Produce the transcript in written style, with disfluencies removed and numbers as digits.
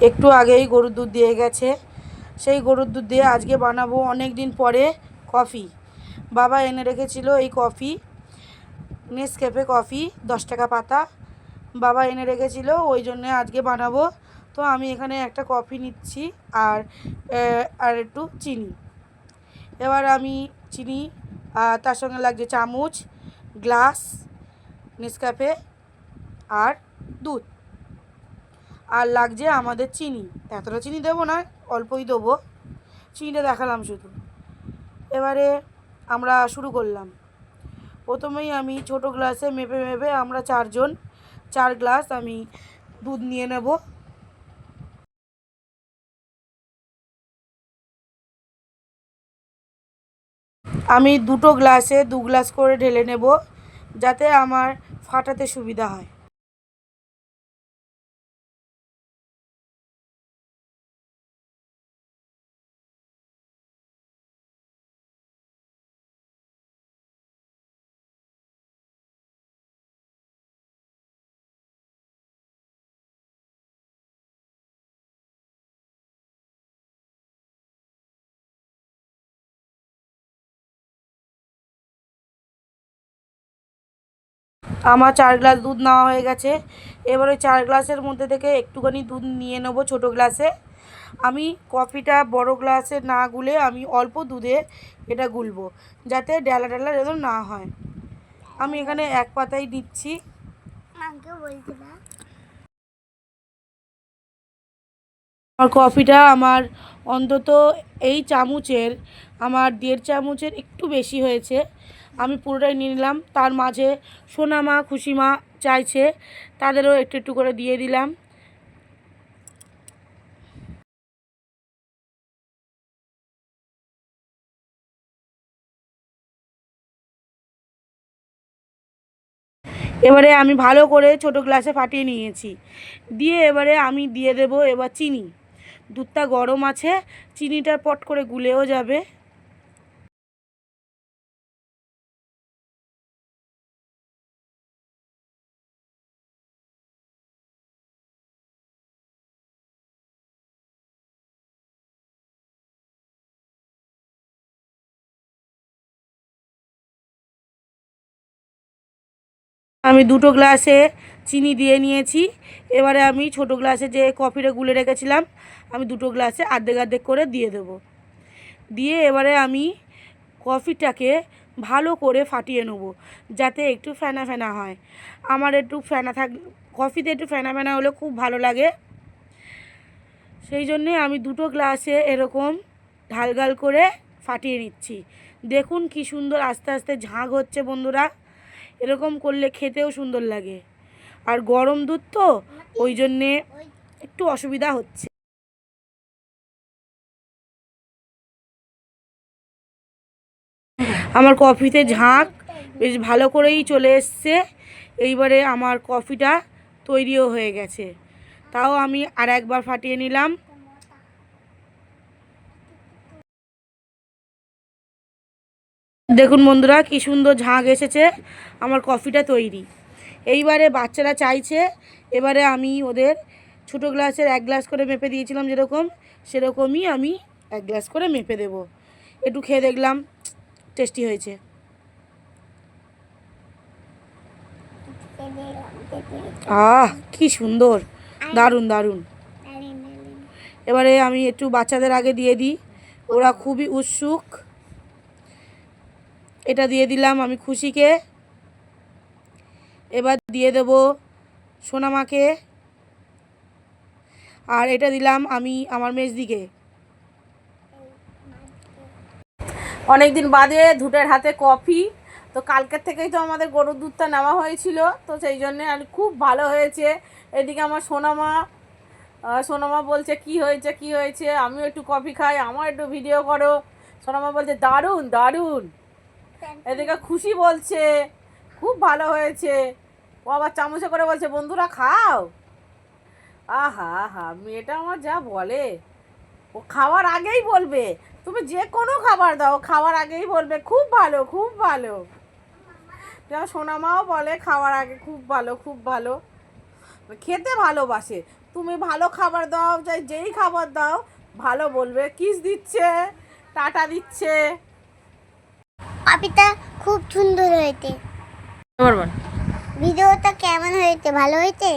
একটু আগেই গরুর দুধ দিয়ে গেছে। সেই গরুর দুধ দিয়ে আজকে বানাবো অনেক দিন পরে কফি। বাবা এনে রেখেছিল এই কফি, নেসক্যাফে কফি, 10 টাকা পাতা বাবা এনে রেখেছিল, ওই জন্যে আজকে বানাবো। তো আমি এখানে একটা কফি নিচ্ছি আর আর একটু চিনি। এবার আমি চিনি তার সঙ্গে লাগছে চামচ, গ্লাস, নেসক্যাফে আর দুধ, আর লাগছে আমাদের চিনি। এতটা চিনি দেবো না, অল্পই দেবো, চিনিটা দেখালাম শুধু। এবারে আমরা শুরু করলাম। প্রথমেই আমি ছোট গ্লাসে মেপে মেপে, আমরা 4 জন, 4 গ্লাস আমি দুধ নিয়ে নেব। আমি দুটো গ্লাসে 2 গ্লাস করে ঢেলে নেব, যাতে আমার ফাটাতে সুবিধা হয়। আমার 4 গ্লাস দুধ নেওয়া হয়ে গেছে। এবার ওই 4 গ্লাসের মধ্যে থেকে একটুখানি দুধ নিয়ে নেবো ছোটো গ্লাসে। আমি কফিটা বড় গ্লাসে না গুলে আমি অল্প দুধে এটা গুলবো, যাতে ডেলা ডেলা যেন না হয়। আমি এখানে 1 পাতাই দিচ্ছি। আমার কফিটা আমার অন্তত এই চামচের আমার 1.5 চামচের একটু বেশি হয়েছে। আমি পুরোটাই নিয়ে নিলাম। তার মাঝে সোনামা খুশিমা চাইছে, তাদেরও একটু একটু করে দিয়ে দিলাম। এবারে আমি ভালো করে ছোটো গ্লাসে ফাটিয়ে নিয়েছি। দিয়ে এবারে আমি দিয়ে দেব এবার চিনি। দুধটা গরম আছে, চিনিটা পট করে গুলেও যাবে। আমি দুটো গ্লাসে চিনি দিয়ে নিয়েছি। এবারে আমি ছোটো গ্লাসে যে কফিটা গুলে রেখেছিলাম, আমি দুটো গ্লাসে অর্ধেক অর্ধেক করে দিয়ে দেবো। দিয়ে এবারে আমি কফিটাকে ভালো করে ফাটিয়ে নেব, যাতে একটু ফেনা ফেনা হয়। আমার একটু ফেনা কফিতে একটু ফেনা ফেনা হলে খুব ভালো লাগে। সেই জন্যে আমি দুটো গ্লাসে এরকম ঢালগাল করে ফাটিয়ে নিচ্ছি। দেখুন কি সুন্দর আস্তে আস্তে ঝাঁক হচ্ছে বন্ধুরা। এরকম করলে খেতেও সুন্দর লাগে। আর গরম দুধ তো, ওই জন্যে একটু অসুবিধা হচ্ছে। আমার কফিতে ঝাঁক বেশ ভালো করেই চলে এসছে। এইবারে আমার কফিটা তৈরিও হয়ে গেছে। তাও আমি আর একবার ফাটিয়ে নিলাম। দেখুন বন্ধুরা কি সুন্দর ঝাঁক এসেছে, আমার কফিটা তৈরি। এইবারে বাচ্চারা চাইছে, এবারে আমি ওদের ছোটো গ্লাসের 1 গ্লাস করে মেপে দিয়েছিলাম যেরকম, সেরকমই আমি 1 গ্লাস করে মেপে দেব। একটু খেয়ে দেখলাম, টেস্টি হয়েছে। কি সুন্দর, দারুণ দারুণ। এবারে আমি একটু বাচ্চাদের আগে দিয়ে দিই, ওরা খুবই উৎসুক। এটা দিয়ে দিলাম আমি খুশিকে। এবার দিয়ে দেব সোনামাকে। আর এটা দিলাম আমি আমার মেজদিকে। অনেক দিন বাদে ধুটের হাতে কফি। তো কালকের থেকেই তো আমাদের গরুর দুধটা নেওয়া হয়েছিল, তো সেই জন্যে আর খুব ভালো হয়েছে। এদিকে আমার সোনামা বলছে কি হয়েছে কি হয়েছে, আমিও একটু কফি খাই, আমার একটু ভিডিও করো। সোনামা বলছে দারুণ দারুণ। এদিকে খুশি বলছে খুব ভালো হয়েছে। ও আবার চামচে করে বলছে বন্ধুরা খাও। আহা হা, মেয়েটা আমার যা বলে, ও খাওয়ার আগেই বলবে। তুমি যে কোনো খাবার দাও, খাওয়ার আগেই বলবে খুব ভালো খুব ভালো। যেমন সোনামাও বলে খাওয়ার আগে খুব ভালো খুব ভালো, খেতে ভালোবাসে। তুমি ভালো খাবার দাও, যেই খাবার দাও ভালো বলবে। কিস দিচ্ছে, টাটা দিচ্ছে। কপিটা খুব সুন্দর হয়েছে। আবার বল। ভিডিওটা কেমন হয়েছে? ভালো হয়েছে?